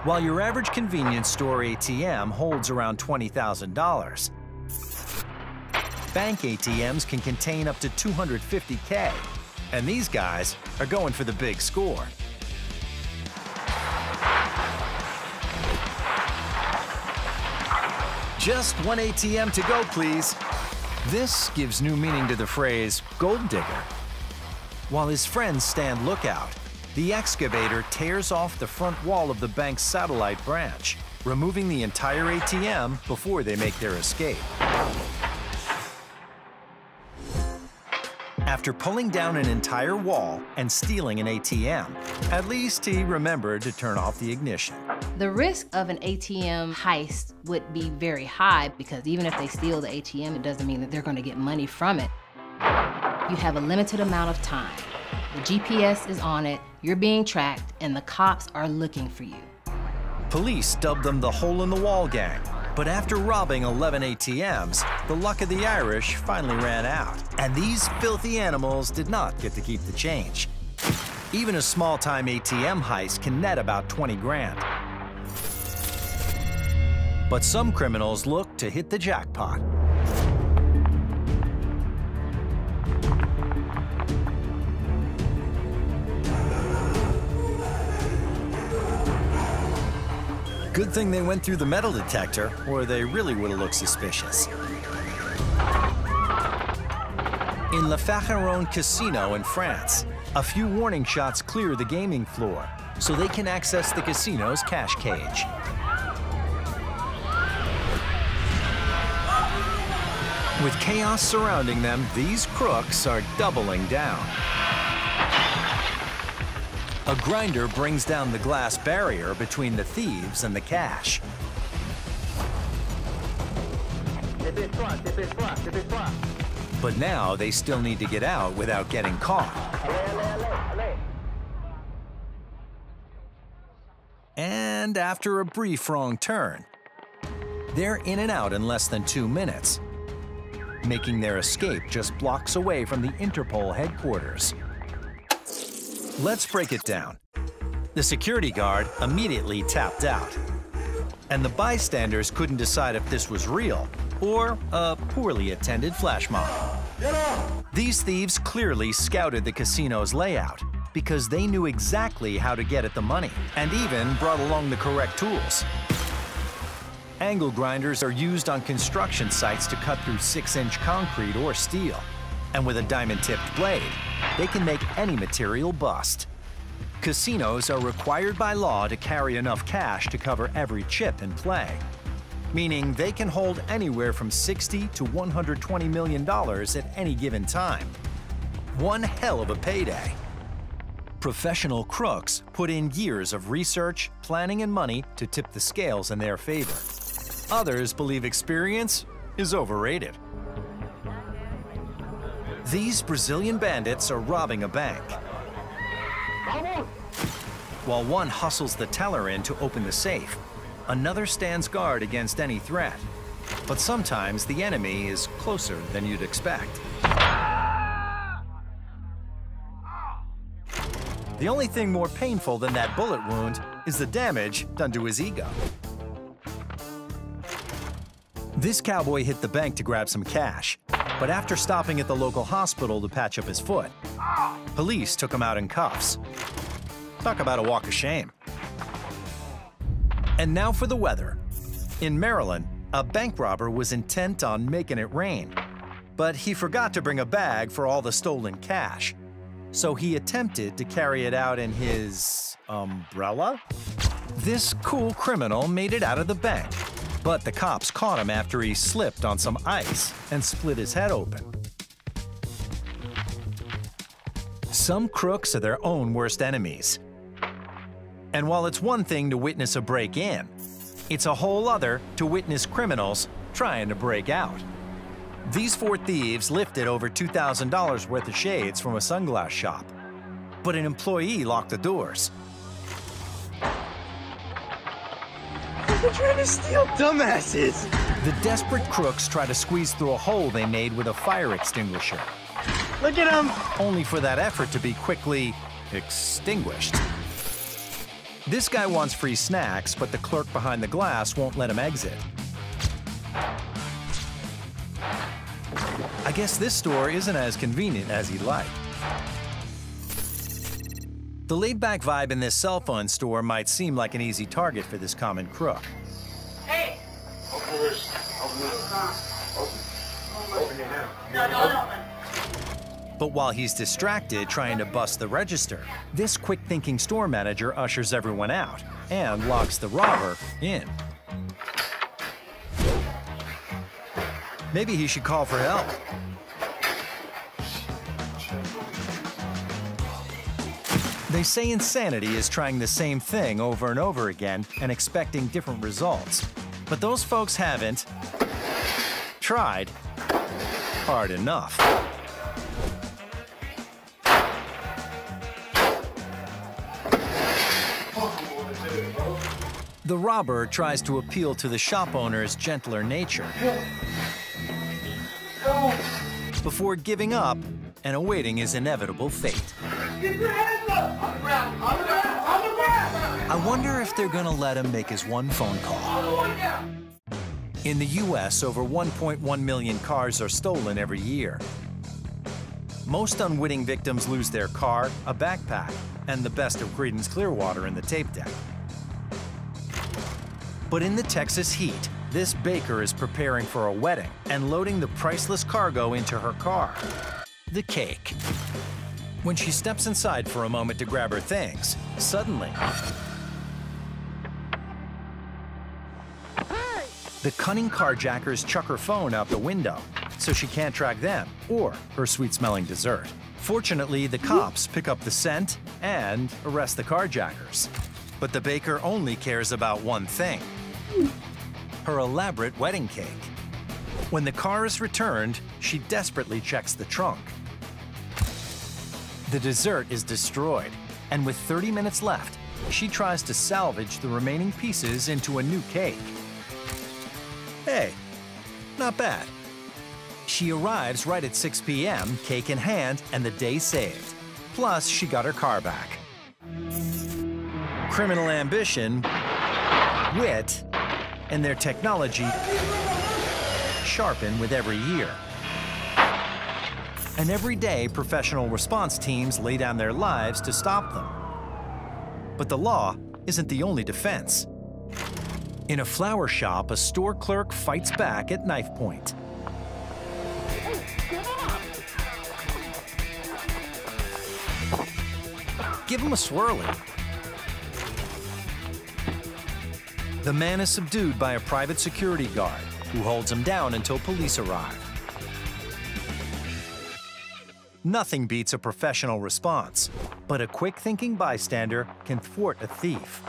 While your average convenience store ATM holds around $20,000, bank ATMs can contain up to $250K, and these guys are going for the big score. Just one ATM to go, please. This gives new meaning to the phrase gold digger. While his friends stand lookout, the excavator tears off the front wall of the bank's satellite branch, removing the entire ATM before they make their escape. After pulling down an entire wall and stealing an ATM, at least he remembered to turn off the ignition. The risk of an ATM heist would be very high because even if they steal the ATM, it doesn't mean that they're going to get money from it. You have a limited amount of time. The GPS is on it, you're being tracked, and the cops are looking for you. Police dubbed them the hole-in-the-wall gang. But after robbing 11 ATMs, the luck of the Irish finally ran out. And these filthy animals did not get to keep the change. Even a small-time ATM heist can net about 20 grand. But some criminals look to hit the jackpot. Good thing they went through the metal detector, or they really would have looked suspicious. In Le Bagerom casino in France, a few warning shots clear the gaming floor, so they can access the casino's cash cage. With chaos surrounding them, these crooks are doubling down. A grinder brings down the glass barrier between the thieves and the cash. But now they still need to get out without getting caught. And after a brief wrong turn, they're in and out in less than 2 minutes, making their escape just blocks away from the Interpol headquarters. Let's break it down. The security guard immediately tapped out, and the bystanders couldn't decide if this was real or a poorly attended flash mob. These thieves clearly scouted the casino's layout because they knew exactly how to get at the money and even brought along the correct tools. Angle grinders are used on construction sites to cut through 6-inch concrete or steel, and with a diamond-tipped blade, they can make any material bust. Casinos are required by law to carry enough cash to cover every chip in play, meaning they can hold anywhere from $60 to $120 million at any given time. One hell of a payday. Professional crooks put in years of research, planning, and money to tip the scales in their favor. Others believe experience is overrated. These Brazilian bandits are robbing a bank. While one hustles the teller in to open the safe, another stands guard against any threat. But sometimes the enemy is closer than you'd expect. The only thing more painful than that bullet wound is the damage done to his ego. This cowboy hit the bank to grab some cash, but after stopping at the local hospital to patch up his foot, police took him out in cuffs. Talk about a walk of shame. And now for the weather. In Maryland, a bank robber was intent on making it rain, but he forgot to bring a bag for all the stolen cash. So he attempted to carry it out in his umbrella? This cool criminal made it out of the bank, but the cops caught him after he slipped on some ice and split his head open. Some crooks are their own worst enemies. And while it's one thing to witness a break-in, it's a whole other to witness criminals trying to break out. These four thieves lifted over $2,000 worth of shades from a sunglass shop, but an employee locked the doors. They're trying to steal, dumbasses! The desperate crooks try to squeeze through a hole they made with a fire extinguisher. Look at them! Only for that effort to be quickly extinguished. This guy wants free snacks, but the clerk behind the glass won't let him exit. I guess this store isn't as convenient as he'd like. The laid-back vibe in this cell phone store might seem like an easy target for this common crook. Hey! But while he's distracted trying to bust the register, this quick-thinking store manager ushers everyone out and locks the robber in. Maybe he should call for help. They say insanity is trying the same thing over and over again and expecting different results. But those folks haven't tried hard enough. The robber tries to appeal to the shop owner's gentler nature before giving up and awaiting his inevitable fate. Get your hands up! On the ground! On the ground! On the ground! I wonder if they're gonna let him make his one phone call. In the US, over 1.1 million cars are stolen every year. Most unwitting victims lose their car, a backpack, and the best of Creedence Clearwater in the tape deck. But in the Texas heat, this baker is preparing for a wedding and loading the priceless cargo into her car, the cake. When she steps inside for a moment to grab her things, suddenly, the cunning carjackers chuck her phone out the window, so she can't track them or her sweet-smelling dessert. Fortunately, the cops pick up the scent and arrest the carjackers. But the baker only cares about one thing: her elaborate wedding cake. When the car is returned, she desperately checks the trunk. The dessert is destroyed, and with 30 minutes left, she tries to salvage the remaining pieces into a new cake. Hey, not bad. She arrives right at 6 p.m., cake in hand, and the day saved. Plus, she got her car back. Criminal ambition, wit, and their technology sharpen with every year. And every day, professional response teams lay down their lives to stop them. But the law isn't the only defense. In a flower shop, a store clerk fights back at knife point. Give him a swirly. The man is subdued by a private security guard who holds him down until police arrive. Nothing beats a professional response, but a quick-thinking bystander can thwart a thief.